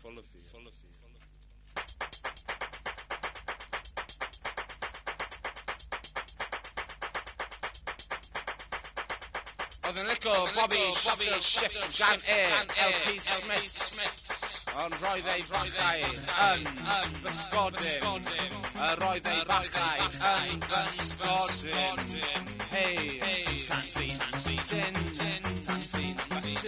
Oedd yn lico Bobby Ship gan LP Smith ond roedd ei fachau yn bysgodyn roedd ei fachau yn bysgodyn hey fancy gin fancy gin fancy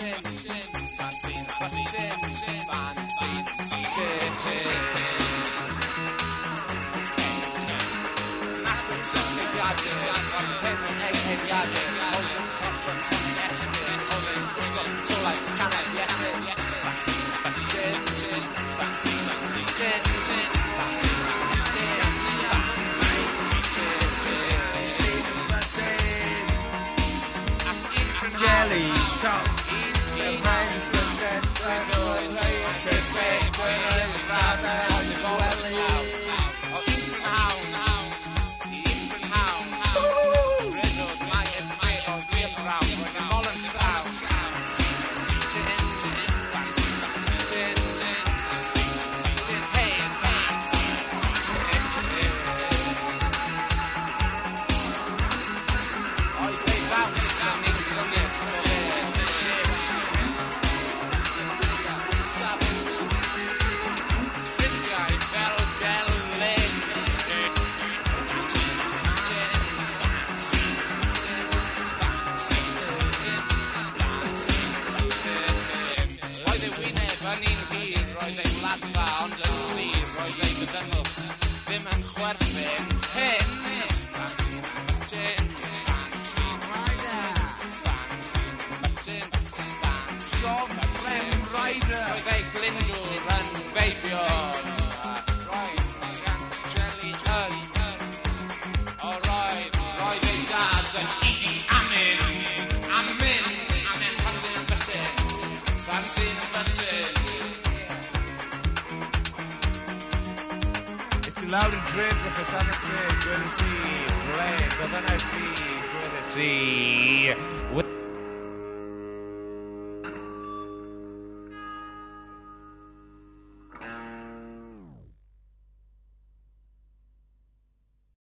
Lawr yn dref o Fysan y Dref, gwedais i, Blaen, gofynnais i, gwedais i.